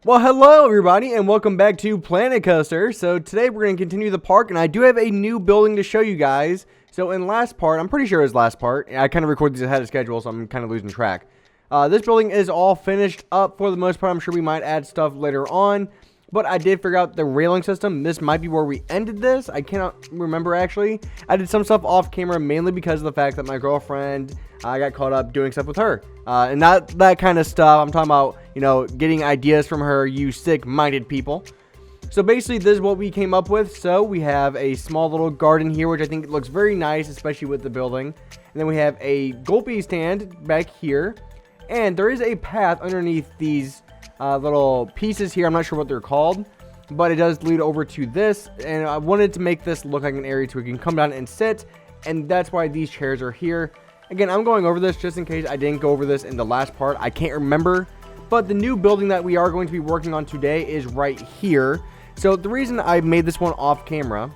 Well, hello everybody, and welcome back to Planet Coaster. So today we're going to continue the park, and I do have a new building to show you guys. So in last part, I'm pretty sure it was last part. I kind of record these ahead of schedule, so I'm kind of losing track. This building is all finished up for the most part. I'm sure we might add stuff later on, but I did figure out the railing system. This might be where we ended this. I cannot remember actually. I did some stuff off camera mainly because of the fact that my girlfriend, I got caught up doing stuff with her. And not that kind of stuff. I'm talking about, you know, getting ideas from her, you sick-minded people. So basically, this is what we came up with. So we have a small little garden here, which I think looks very nice, especially with the building. And then we have a Gulpy stand back here. And there is a path underneath these little pieces here. I'm not sure what they're called, but it does lead over to this. And I wanted to make this look like an area so we can come down and sit. And that's why these chairs are here. Again, I'm going over this just in case I didn't go over this in the last part. I can't remember. But the new building that we are going to be working on today is right here. So the reason I made this one off camera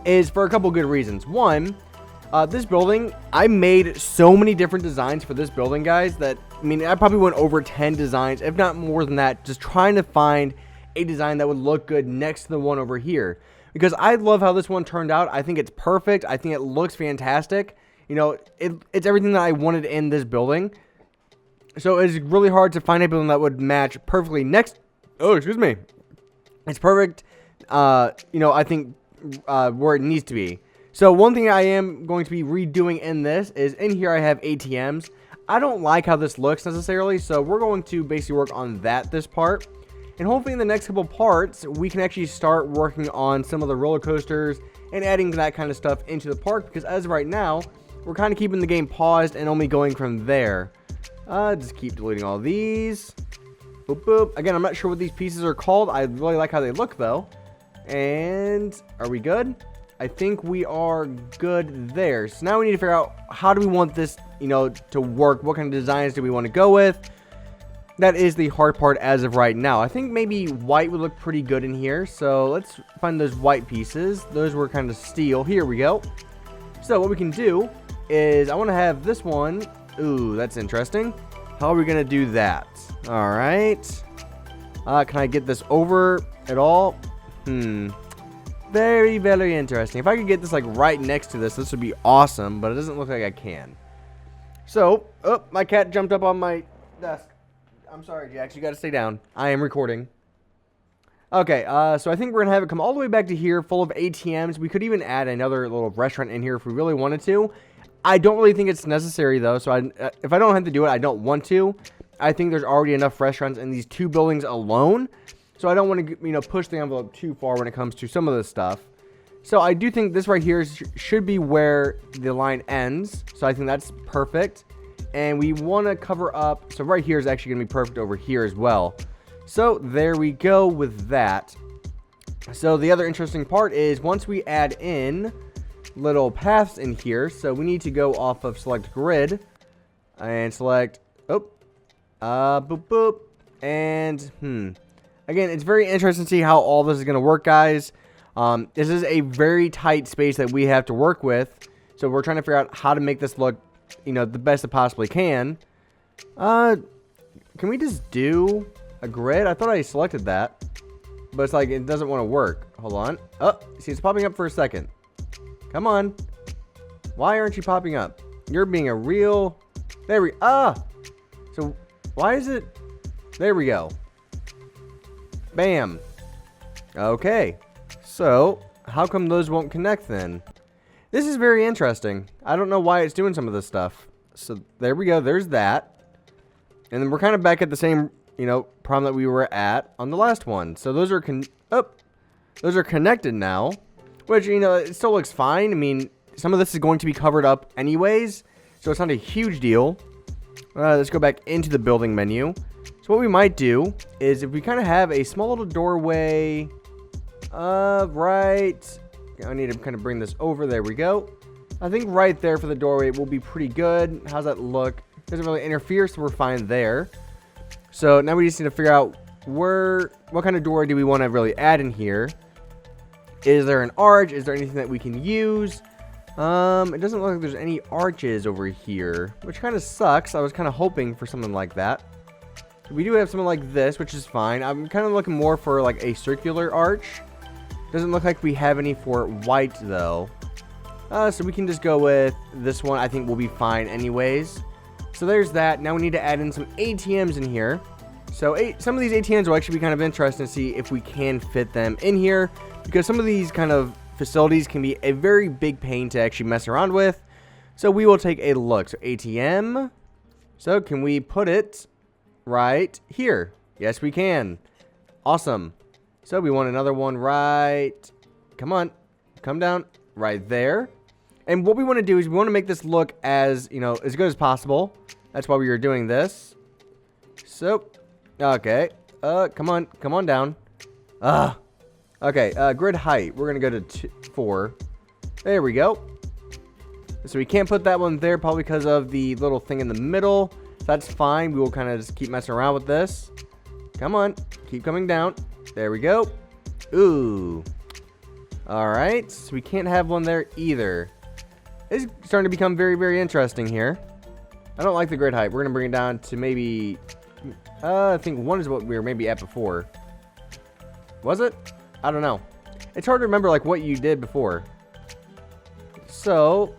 is for a couple good reasons. One, this building, I made so many different designs for this building, guys, that, I mean, I probably went over 10 designs, if not more than that, just trying to find a design that would look good next to the one over here. Because I love how this one turned out. I think it's perfect. I think it looks fantastic. You know, it's everything that I wanted in this building. So it's really hard to find a building that would match perfectly next. Oh, excuse me. It's perfect, you know, I think where it needs to be. So one thing I am going to be redoing in this is in here I have ATMs. I don't like how this looks necessarily, so we're going to basically work on this part. And hopefully in the next couple parts, we can actually start working on some of the roller coasters and adding that kind of stuff into the park. Because as of right now, we're kind of keeping the game paused and only going from there. Just keep deleting all these. Boop, boop. Again, I'm not sure what these pieces are called. I really like how they look, though. And are we good? I think we are good there. So now we need to figure out how do we want this, you know, to work. What kind of designs do we want to go with? That is the hard part as of right now. I think maybe white would look pretty good in here. So let's find those white pieces. Those were kind of steel. Here we go. So what we can do is I want to have this one. Ooh, that's interesting. How are we going to do that? All right. Can I get this over at all? Very, very interesting. If I could get this like right next to this would be awesome, but it doesn't look like I can. So, oh, my cat jumped up on my desk. I'm sorry, Jax. You got to stay down. I am recording. Okay, so I think we're going to have it come all the way back to here full of ATMs. We could even add another little restaurant in here if we really wanted to. I don't really think it's necessary, though, so if I don't have to do it, I don't want to. I think there's already enough restaurants in these two buildings alone, so I don't want to, you know, push the envelope too far when it comes to some of this stuff. So I do think this right here should be where the line ends, so I think that's perfect. And we want to cover up, so right here is actually going to be perfect over here as well. So there we go with that. So the other interesting part is once we add in little paths in here, so we need to go off of select grid and select boop boop, and again, it's very interesting to see how all this is going to work, guys. This is a very tight space that we have to work with, so we're trying to figure out how to make this look, you know, the best it possibly can. Can we just do a grid? I thought I selected that, but it's like it doesn't want to work. Hold on. Oh, see, it's popping up for a second. Come on. Why aren't you popping up? You're being a real... There we... So, why is it... There we go. Bam. Okay. So, how come those won't connect then? This is very interesting. I don't know why it's doing some of this stuff. So, there we go. There's that. And then we're kind of back at the same, you know, problem that we were at on the last one. So, those are... Those are connected now. Which, you know, it still looks fine. I mean, some of this is going to be covered up anyways, so it's not a huge deal. Let's go back into the building menu. So what we might do is if we kind of have a small little doorway, right, I need to kind of bring this over. There we go. I think right there for the doorway will be pretty good. How's that look? Doesn't really interfere, so we're fine there. So now we just need to figure out what kind of door do we want to really add in here. Is there an arch? Is there anything that we can use? It doesn't look like there's any arches over here, which kind of sucks. I was kind of hoping for something like that. We do have something like this, which is fine. I'm kind of looking more for like a circular arch. Doesn't look like we have any for white though. So we can just go with this one. I think we'll be fine anyways. So there's that. Now we need to add in some ATMs in here. So some of these ATMs will actually be kind of interesting to see if we can fit them in here, because some of these kind of facilities can be a very big pain to actually mess around with. So we will take a look. So ATM. So can we put it right here? Yes, we can. Awesome. So we want another one right. Come on. Come down right there. And what we want to do is we want to make this look as, as good as possible. That's why we are doing this. So, okay. Come on down. Okay, grid height. We're going to go to 4. There we go. So we can't put that one there probably because of the little thing in the middle. That's fine. We will kind of just keep messing around with this. Come on. Keep coming down. There we go. Ooh. Alright. So we can't have one there either. It's starting to become very, very interesting here. I don't like the grid height. We're going to bring it down to maybe... I think 1 is what we were maybe at before. Was it? I don't know. It's hard to remember like what you did before. So,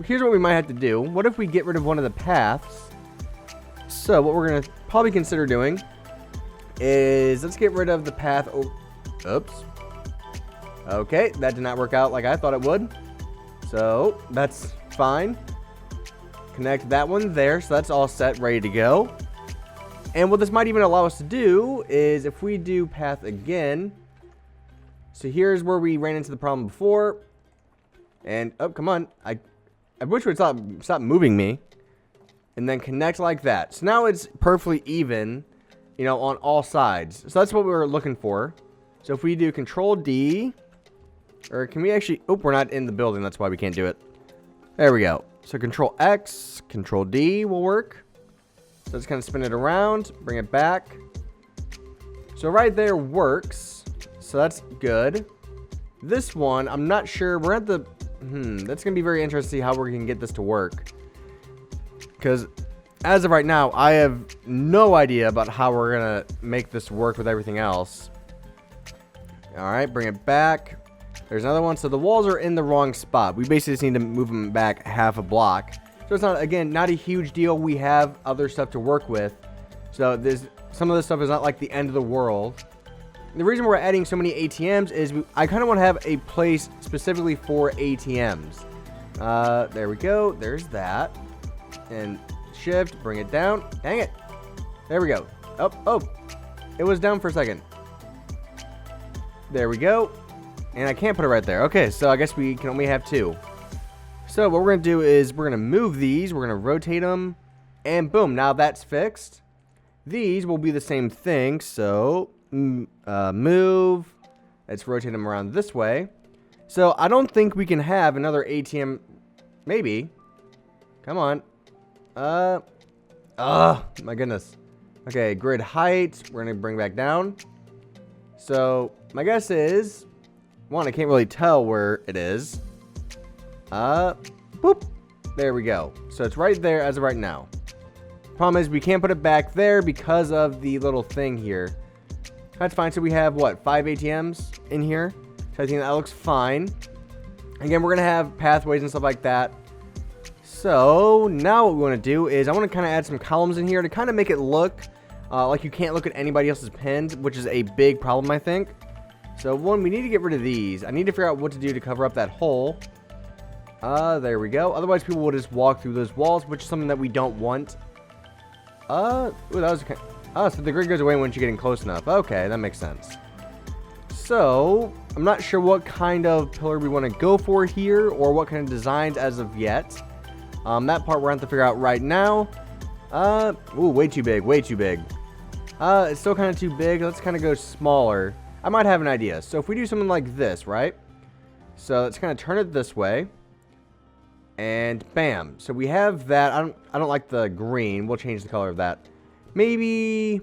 here's what we might have to do. What if we get rid of one of the paths? So, what we're going to probably consider doing is, let's get rid of the path. Oh, oops. Okay, that did not work out like I thought it would. So, that's fine. Connect that one there. So, that's all set, ready to go. And what this might even allow us to do is if we do path again. So, here's where we ran into the problem before. And, oh, come on. I wish it would stop moving me. And then connect like that. So, now it's perfectly even, on all sides. So, that's what we were looking for. So, if we do Control D. Or can we actually... Oh, we're not in the building. That's why we can't do it. There we go. So, Control X, Control D will work. So, let's kind of spin it around. Bring it back. So, right there works. So, that's good. This one, I'm not sure. We're at the... That's going to be very interesting to see how we can get this to work. Because, as of right now, I have no idea about how we're going to make this work with everything else. Alright, bring it back. There's another one. So the walls are in the wrong spot. We basically just need to move them back half a block. So it's not, again, not a huge deal. We have other stuff to work with. So there's some of this stuff is not like the end of the world. The reason we're adding so many ATMs is I kind of want to have a place specifically for ATMs. There we go. There's that. And shift, bring it down. Dang it. There we go. Oh. It was down for a second. There we go. And I can't put it right there. Okay, so I guess we can only have 2. So what we're going to do is we're going to move these. We're going to rotate them. And boom, now that's fixed. These will be the same thing. So move. Let's rotate them around this way. So I don't think we can have another ATM. Maybe. Come on. My goodness. Okay, grid height. We're going to bring back down. So my guess is... One, I can't really tell where it is. Boop. There we go. So it's right there as of right now. Problem is we can't put it back there because of the little thing here. That's fine. So we have, what, 5 ATMs in here? So I think that looks fine. Again, we're going to have pathways and stuff like that. So now what we want to do is I want to kind of add some columns in here to kind of make it look like you can't look at anybody else's pins, which is a big problem, I think. So, one, we need to get rid of these. I need to figure out what to do to cover up that hole. There we go. Otherwise, people will just walk through those walls, which is something that we don't want. Ooh, that was... so the grid goes away once you're getting close enough. Okay, that makes sense. So, I'm not sure what kind of pillar we want to go for here, or what kind of designs as of yet. That part we're going to have to figure out right now. Ooh, way too big, way too big. It's still kind of too big. Let's kind of go smaller. I might have an idea. So if we do something like this, right? So let's kind of turn it this way. And bam. So we have that. I don't like the green. We'll change the color of that. Maybe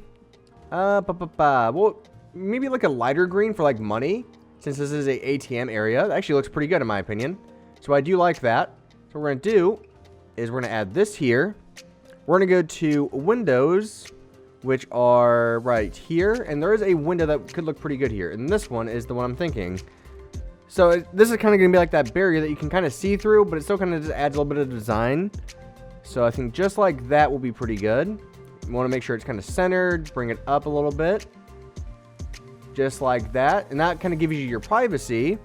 well, maybe like a lighter green for like money, since this is a ATM area. That actually looks pretty good in my opinion. So I do like that. So what we're going to do is we're going to add this here. We're going to go to Windows. which are right here. And there is a window that could look pretty good here. And this one is the one I'm thinking. So this is kind of going to be like that barrier that you can kind of see through, but it still kind of just adds a little bit of design. So I think just like that will be pretty good. You want to make sure it's kind of centered, bring it up a little bit. Just like that. And that kind of gives you your privacy.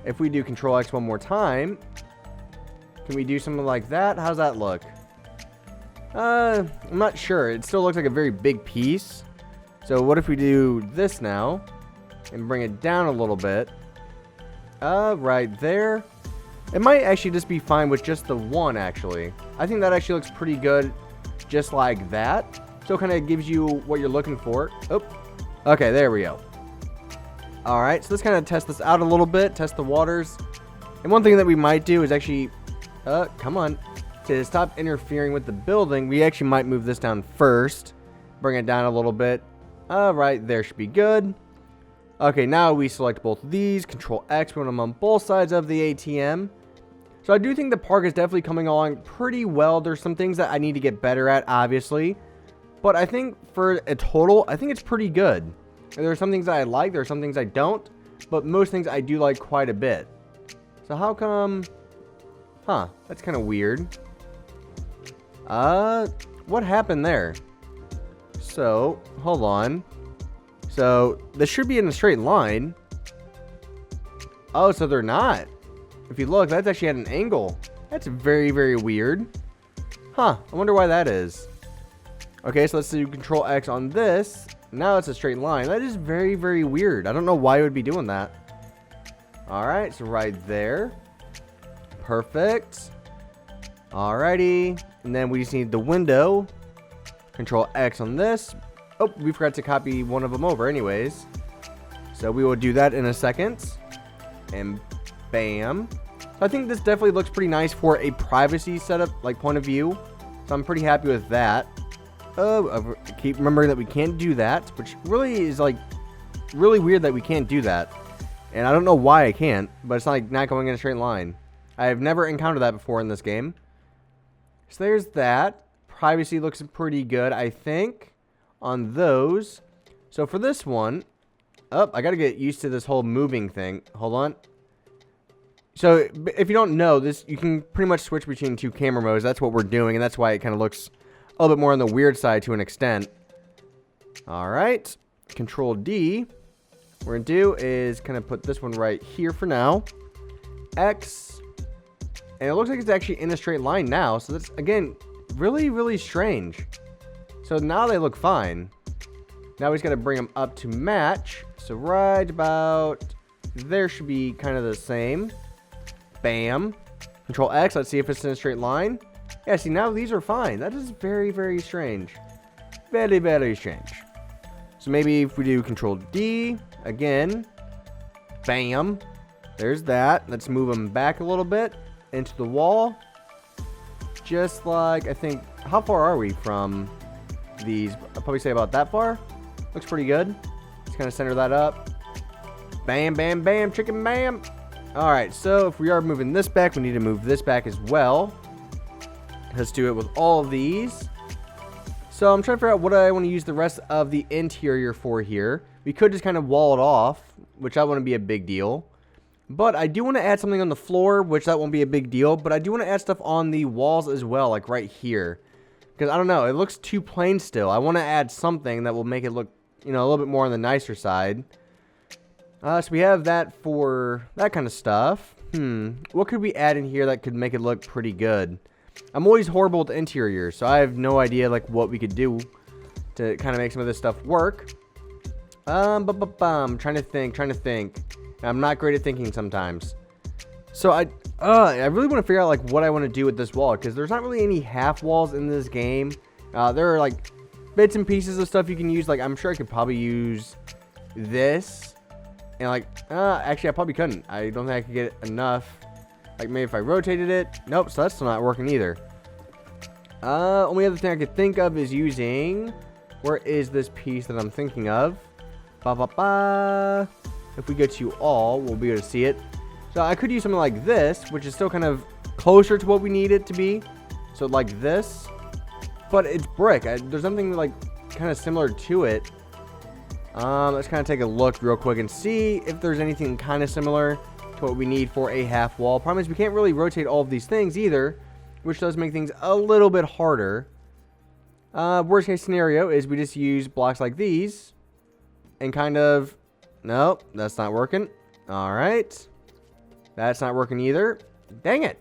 If we do Control X one more time, can we do something like that? How's that look? I'm not sure. It still looks like a very big piece. So what if we do this now and bring it down a little bit? Right there. It might actually just be fine with just the one, actually. I think that actually looks pretty good just like that. So it kind of gives you what you're looking for. Oh, okay, there we go. All right, so let's kind of test this out a little bit, test the waters. And one thing that we might do is actually, come on, to stop interfering with the building, we actually might move this down first. Bring it down a little bit. All right, there should be good. Okay, now we select both of these. Control X, we want them on both sides of the ATM. So I do think the park is definitely coming along pretty well. There's some things that I need to get better at, obviously. But I think for a total, I think it's pretty good. There are some things that I like, there are some things I don't. But most things I do like quite a bit. So how come... Huh, that's kind of weird. What happened there? So, hold on. So, this should be in a straight line. Oh, so they're not. If you look, that's actually at an angle. That's very, very weird. Huh, I wonder why that is. Okay, so let's do Control X on this. Now it's a straight line. That is very, very weird. I don't know why it would be doing that. Alright, so right there. Perfect. Alrighty. And then we just need the window. Control X on this. Oh, we forgot to copy one of them over anyways. So we will do that in a second. And bam. So I think this definitely looks pretty nice for a privacy setup, like point of view. So I'm pretty happy with that. I keep remembering that we can't do that, which really is like really weird that we can't do that. And I don't know why I can't, but it's like not going in a straight line. I have never encountered that before in this game. So there's that. Privacy looks pretty good, I think, on those. So for this one, I got to get used to this whole moving thing. Hold on. So if you don't know this, you can pretty much switch between two camera modes. That's what we're doing, and that's why it kind of looks a little bit more on the weird side to an extent. All right, Control D. What we're gonna do is kind of put this one right here for now. X, and it looks like it's actually in a straight line now. So that's again really, really strange. So now they look fine. Now we just got to bring them up to match. So right about there should be kind of the same. Bam. Control X. Let's see if it's in a straight line. Yeah, see, now these are fine. That is very, very strange. Very, very strange. So maybe if we do Control D again. Bam. There's that. Let's move them back a little bit into the wall. Just like, I think, how far are we from these? I'll probably say about that far. Looks pretty good. Let's kind of center that up. Bam, bam, bam, chicken bam. All right, so if we are moving this back, we need to move this back as well. Let's do it with all of these. So I'm trying to figure out what I want to use the rest of the interior for here. We could just kind of wall it off, which that wouldn't be a big deal. But I do want to add something on the floor, which that won't be a big deal. But I do want to add stuff on the walls as well, like right here. Because I don't know, it looks too plain still. I want to add something that will make it look, you know, a little bit more on the nicer side. So we have that for that kind of stuff. What could we add in here that could make it look pretty good? I'm always horrible with interiors, so I have no idea like what we could do to kind of make some of this stuff work. Trying to think. I'm not great at thinking sometimes. So I really want to figure out like what I want to do with this wall, because there's not really any half walls in this game. There are like bits and pieces of stuff you can use. Like I'm sure I could probably use this, and like actually I probably couldn't. I don't think I could get enough. Like maybe if I rotated it. Nope, so that's still not working either. Only other thing I could think of is using, where is this piece that I'm thinking of? If we go to all, we'll be able to see it. So I could use something like this, which is still kind of closer to what we need it to be. So like this, but it's brick. There's something like kind of similar to it. Let's kind of take a look real quick and see if there's anything kind of similar to what we need for a half wall. Problem is we can't really rotate all of these things either, which does make things a little bit harder. Worst case scenario is we just use blocks like these and kind of... Nope, that's not working. All right. That's not working either. Dang it.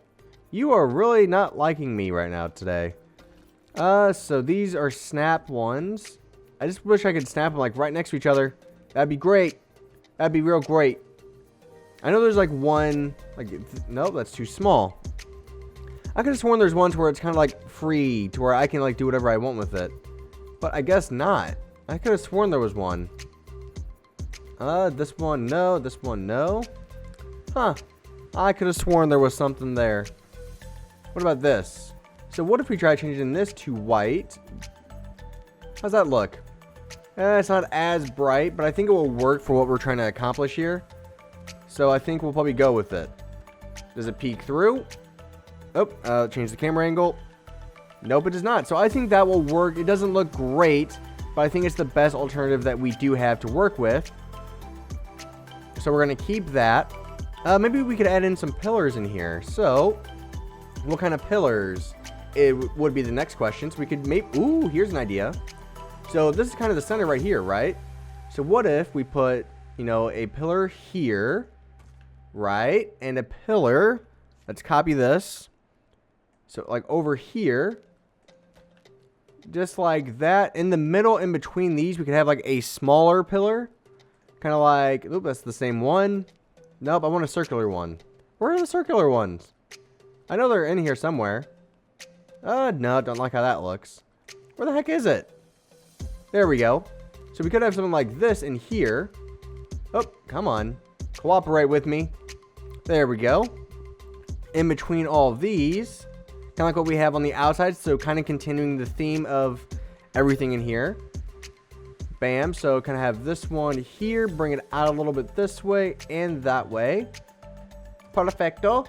You are really not liking me right now today. So these are snap ones. I just wish I could snap them like right next to each other. That'd be great. That'd be real great. I know there's like one, like, nope, that's too small. I could have sworn there's ones where it's kind of like free to where I can like do whatever I want with it. But I guess not. I could have sworn there was one. This one, no. This one, no. Huh. I could have sworn there was something there. What about this? So what if we try changing this to white? How's that look? It's not as bright, but I think it will work for what we're trying to accomplish here. So I think we'll probably go with it. Does it peek through? Oh, change the camera angle. Nope, it does not. So I think that will work. It doesn't look great, but I think it's the best alternative that we do have to work with. So we're going to keep that. Maybe we could add in some pillars in here. So what kind of pillars? It would be the next question. So we could make... Ooh, here's an idea. So this is kind of the center right here, right? So what if we put, you know, a pillar here, right? And a pillar... Let's copy this. So like over here, just like that. In the middle, in between these, we could have like a smaller pillar. Kind of like, oop, that's the same one. Nope, I want a circular one. Where are the circular ones? I know they're in here somewhere. No, don't like how that looks. Where the heck is it? There we go. So we could have something like this in here. Oh, come on. Cooperate with me. There we go. In between all these, kind of like what we have on the outside, so kind of continuing the theme of everything in here. Bam. So kind of have this one here, bring it out a little bit this way and that way. Perfecto.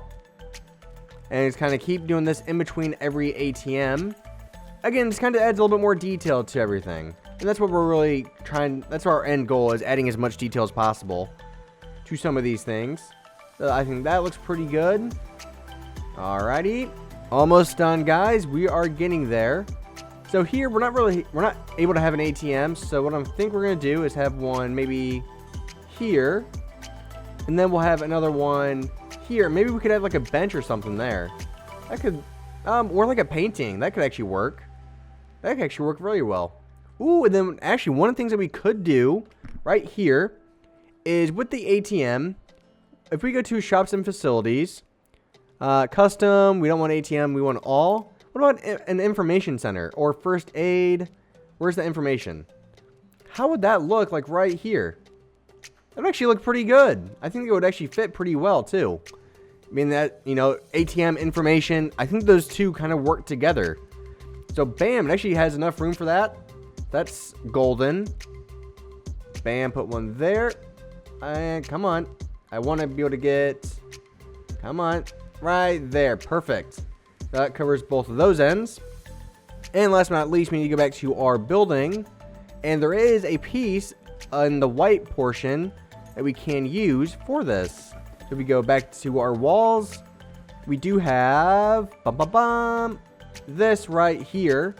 And just kind of keep doing this in between every ATM. Again, this kind of adds a little bit more detail to everything, and that's what we're really trying. That's our end goal, is adding as much detail as possible to some of these things. So I think that looks pretty good. Alrighty, almost done, guys. We are getting there. So here we're not able to have an ATM. So what I think we're gonna do is have one maybe here, and then we'll have another one here. Maybe we could have like a bench or something there. That could, or like a painting. That could actually work. That could actually work really well. Ooh, and then actually one of the things that we could do right here is with the ATM. If we go to shops and facilities. Custom, we don't want ATM, we want all. What about an information center or first aid? Where's the information? How would that look like right here? That would actually look pretty good. I think it would actually fit pretty well too. I mean that, you know, ATM information, I think those two kind of work together. So bam, it actually has enough room for that. That's golden. Bam, put one there. And come on. I want to be able to get, come on. Right there. Perfect. That covers both of those ends. And last but not least, we need to go back to our building. And there is a piece in the white portion that we can use for this. So we go back to our walls. We do have this right here,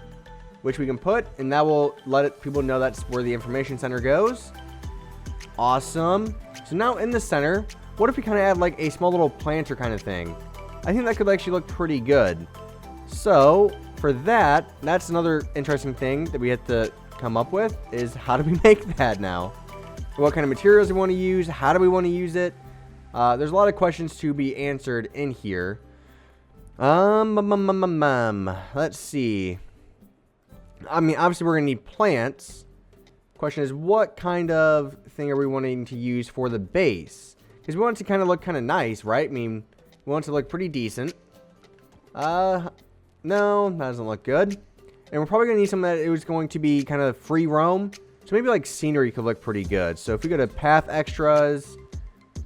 which we can put, and that will let people know that's where the information center goes. Awesome. So now in the center, what if we kind of add like a small little planter kind of thing? I think that could actually look pretty good. So for that, that's another interesting thing that we have to come up with, is how do we make that now? What kind of materials do we want to use? How do we want to use it? There's a lot of questions to be answered in here. Let's see. I mean, obviously we're gonna need plants. Question is, what kind of thing are we wanting to use for the base? Because we want it to kind of look kind of nice, right? I mean, we want it to look pretty decent. No, that doesn't look good. And we're probably gonna need something that it was going to be kind of free roam. So maybe like scenery could look pretty good. So if we go to path extras,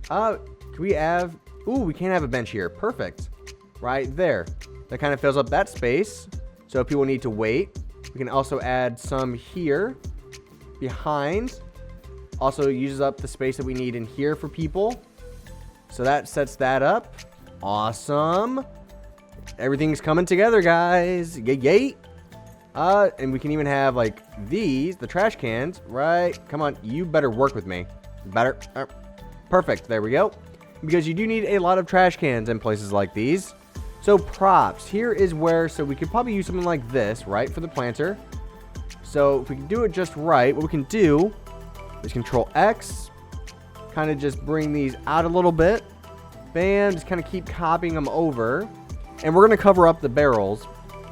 can we have? Ooh, we can have a bench here. Perfect. Right there. That kind of fills up that space. So if people need to wait, We can also add some here behind. Also uses up the space that we need in here for people. So that sets that up. Awesome. Everything's coming together, guys. Yay, yay. And we can even have like these, the trash cans, right? Come on, you better work with me. Better. Perfect. There we go. Because you do need a lot of trash cans in places like these. So props. Here is where, so we could probably use something like this, right? For the planter. So if we can do it just right, what we can do is Control X. Kind of just bring these out a little bit. Bam. Just kind of keep copying them over. And we're going to cover up the barrels.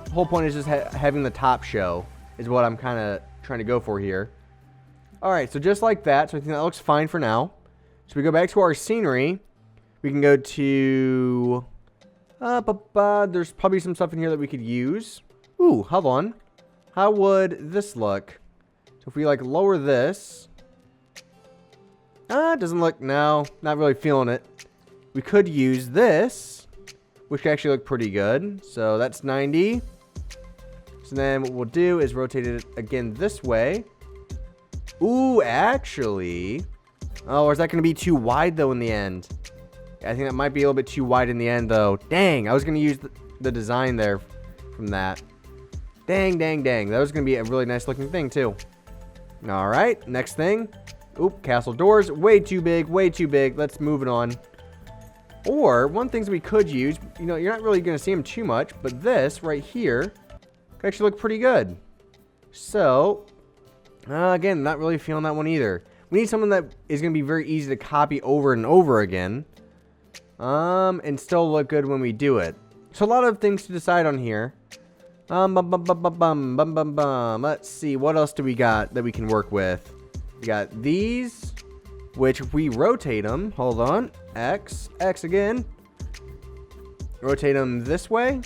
The whole point is just having the top show is what I'm kind of trying to go for here. Alright, so just like that. So I think that looks fine for now. So we go back to our scenery. We can go to... there's probably some stuff in here that we could use. Ooh, hold on. How would this look? So if we like lower this... it doesn't look... No, not really feeling it. We could use this, which could actually look pretty good. So that's 90. So then what we'll do is rotate it again this way. Ooh, actually... Oh, or is that going to be too wide, though, in the end? I think that might be a little bit too wide in the end, though. Dang, I was going to use the design there from that. Dang, dang, dang. That was going to be a really nice-looking thing, too. All right, next thing. Oop, castle doors. Way too big, way too big. Let's move it on. Or, one thing we could use, you know, you're not really going to see them too much, but this right here could actually look pretty good. So, again, not really feeling that one either. We need something that is going to be very easy to copy over and over again. And still look good when we do it. So a lot of things to decide on here. Let's see, what else do we got that we can work with? We got these, which if we rotate them, hold on, X again. Rotate them this way,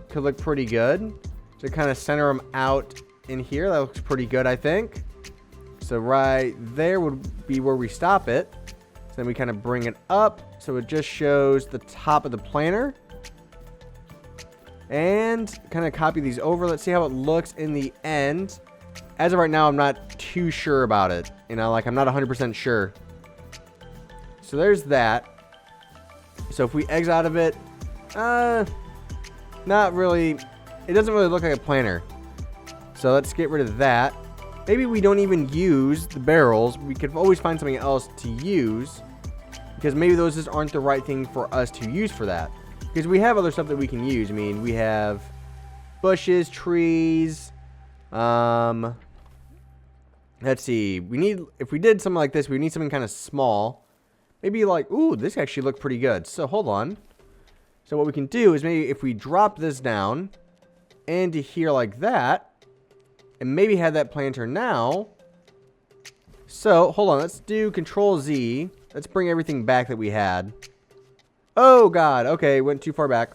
could look pretty good. So kind of center them out in here, that looks pretty good, I think. So right there would be where we stop it. So then we kind of bring it up so it just shows the top of the planter. And kind of copy these over. Let's see how it looks in the end. As of right now, I'm not too sure about it. You know, like I'm not 100% sure. So there's that. So if we exit out of it, not really. It doesn't really look like a planter. So let's get rid of that. Maybe we don't even use the barrels. We could always find something else to use. Because maybe those just aren't the right thing for us to use for that. Because we have other stuff that we can use. I mean, we have bushes, trees. Let's see. We need, if we did something like this, we need something kind of small. Maybe like, ooh, this actually looked pretty good. So hold on. So what we can do is maybe if we drop this down into here like that. And maybe have that planter now. So, hold on. Let's do Control Z. Let's bring everything back that we had. Oh, God. Okay, went too far back.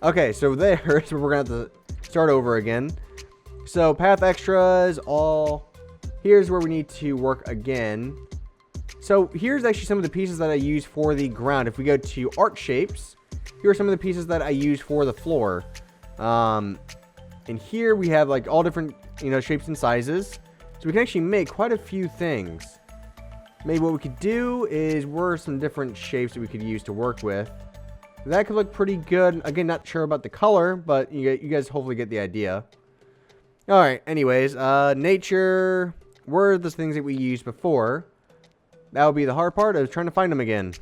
Okay, so there's where we're going to have to start over again. So, path extras, all. Here's where we need to work again. So, here's actually some of the pieces that I use for the ground. If we go to art shapes, here are some of the pieces that I use for the floor. And here we have like all different, you know, shapes and sizes. So we can actually make quite a few things. Maybe what we could do is some different shapes that we could use to work with. That could look pretty good. Again, not sure about the color, but you guys hopefully get the idea. Alright, anyways, nature, were the things that we used before. That would be the hard part. I was trying to find them again.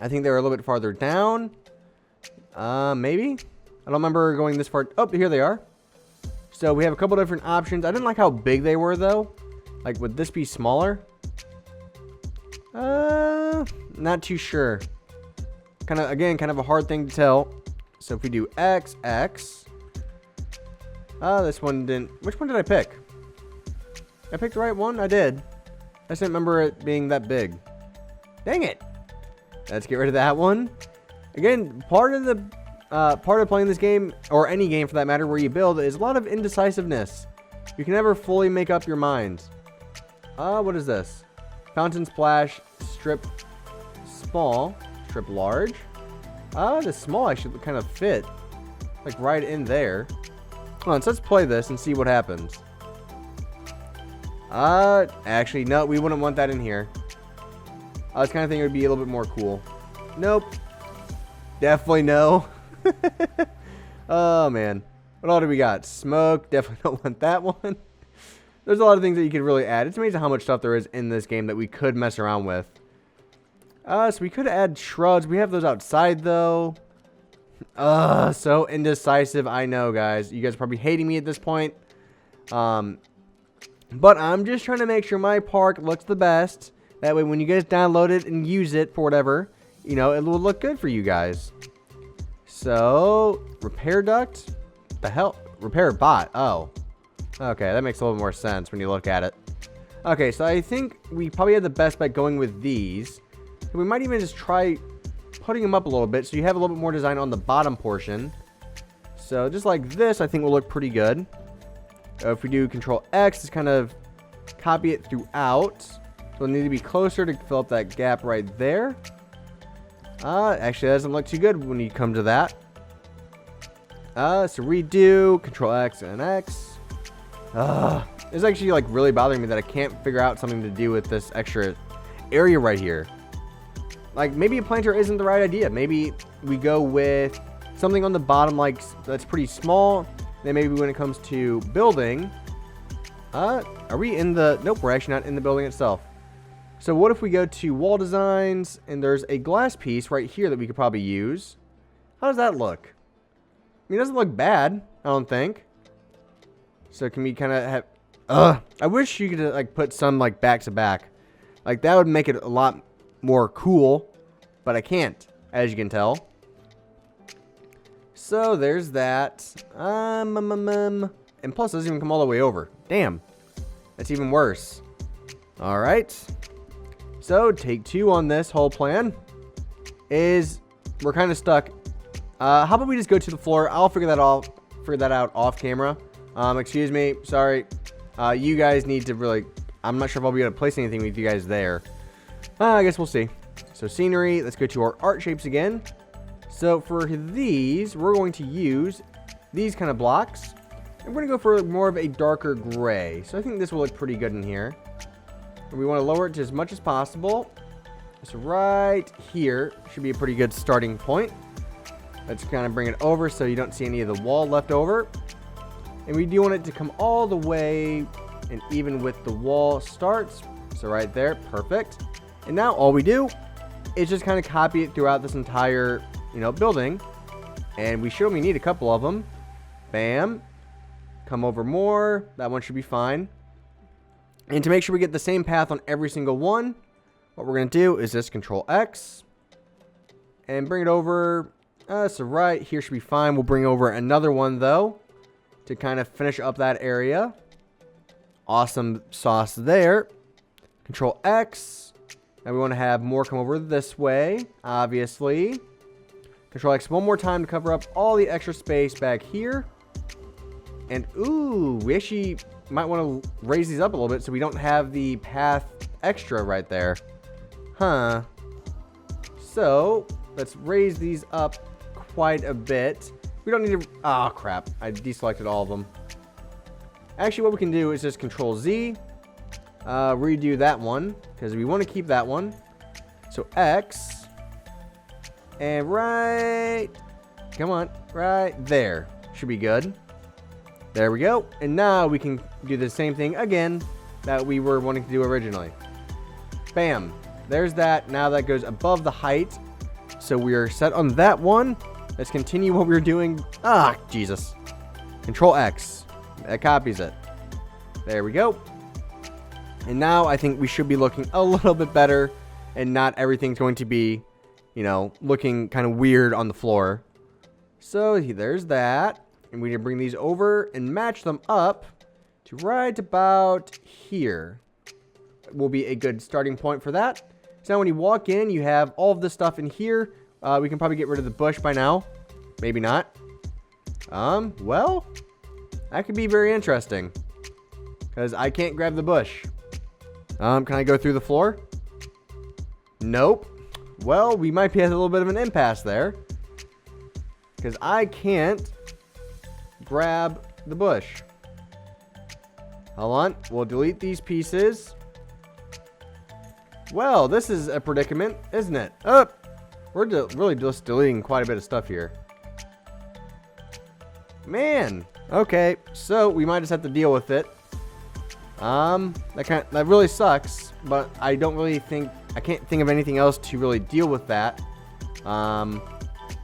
I think they were a little bit farther down. Maybe? I don't remember going this far. Oh, here they are. So we have a couple different options. I didn't like how big they were, though. Like, would this be smaller? Not too sure. Kind of a hard thing to tell. So if we do X. This one didn't. Which one did I pick? I picked the right one? I did. I just didn't remember it being that big. Dang it. Let's get rid of that one. Again, part of playing this game, or any game for that matter, where you build, is a lot of indecisiveness. You can never fully make up your mind. What is this? Fountain splash, strip small, strip large. The small actually kind of fit. Like right in there. Hold on, so let's play this and see what happens. Actually, no, we wouldn't want that in here. I was kind of thinking it would be a little bit more cool. Nope. Definitely no. Oh, man. What all do we got? Smoke. Definitely don't want that one. There's a lot of things that you could really add. It's amazing how much stuff there is in this game that we could mess around with. So we could add shrubs. We have those outside, though. So indecisive. I know, guys. You guys are probably hating me at this point. But I'm just trying to make sure my park looks the best. That way, when you guys download it and use it for whatever, you know, it will look good for you guys. So, repair duct? The hell? Repair bot. Oh. Okay, that makes a little more sense when you look at it. Okay, so I think we probably had the best bet going with these. We might even just try putting them up a little bit so you have a little bit more design on the bottom portion. So, just like this, I think will look pretty good. If we do Control X, just kind of copy it throughout. So it'll need to be closer to fill up that gap right there. Actually, that doesn't look too good when you come to that. So redo, Control X and X. It's actually like really bothering me that I can't figure out something to do with this extra area right here. Like maybe a planter isn't the right idea. Maybe we go with something on the bottom like that's pretty small. Then maybe when it comes to building, are we in the, nope, we're actually not in the building itself. So what if we go to wall designs and there's a glass piece right here that we could probably use. How does that look? I mean, it doesn't look bad, I don't think. So can we kind of have, I wish you could like put some like back to back. Like that would make it a lot more cool, but I can't, as you can tell. So there's that. And plus, it doesn't even come all the way over. Damn. That's even worse. Alright. So, take 2 on this whole plan is we're kind of stuck. How about we just go to the floor? I'll figure that out off camera. Excuse me. Sorry. You guys need to really... I'm not sure if I'll be able to place anything with you guys there. I guess we'll see. So, scenery. Let's go to our art shapes again. So for these, we're going to use these kind of blocks. And we're going to go for more of a darker gray. So I think this will look pretty good in here. And we want to lower it to as much as possible. So right here should be a pretty good starting point. Let's kind of bring it over so you don't see any of the wall left over. And we do want it to come all the way and even with the wall starts. So right there, perfect. And now all we do is just kind of copy it throughout this entire building, and we should only need a couple of them. Bam. Come over more. That one should be fine. And to make sure we get the same path on every single one, what we're going to do is just Control X and bring it over. So right here should be fine. We'll bring over another one though to kind of finish up that area. Awesome sauce there. Control X. And we want to have more come over this way, obviously. Control X one more time to cover up all the extra space back here. And, ooh, we actually might want to raise these up a little bit so we don't have the path extra right there. Huh. So, let's raise these up quite a bit. We don't need to... Oh, crap. I deselected all of them. Actually, what we can do is just Control Z. Redo that one, because we want to keep that one. So, X... And right, come on, right there. Should be good. There we go. And now we can do the same thing again that we were wanting to do originally. Bam. There's that. Now that goes above the height. So we are set on that one. Let's continue what we were doing. Ah, Jesus. Control X. That copies it. There we go. And now I think we should be looking a little bit better and not everything's going to be looking kind of weird on the floor. So there's that. And we need to bring these over and match them up to right about here. Will be a good starting point for that. So now when you walk in, you have all of this stuff in here. We can probably get rid of the bush by now. Maybe not. Well, that could be very interesting. Because I can't grab the bush. Can I go through the floor? Nope. Well, we might be at a little bit of an impasse there. Because I can't grab the bush. Hold on. We'll delete these pieces. Well, this is a predicament, isn't it? Oh, we're really just deleting quite a bit of stuff here. Man. Okay, so we might just have to deal with it. That really sucks, but I can't think of anything else to really deal with that. So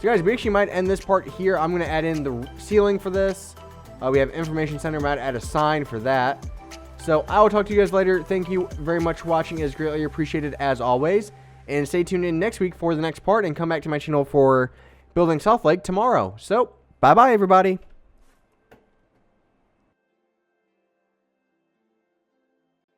guys, we actually might end this part here. I'm gonna add in the ceiling for this. We have information center. Might add a sign for that. So I will talk to you guys later. Thank you very much for watching. It is greatly appreciated as always. And stay tuned in next week for the next part, and come back to my channel for building South Lake tomorrow. So bye bye everybody.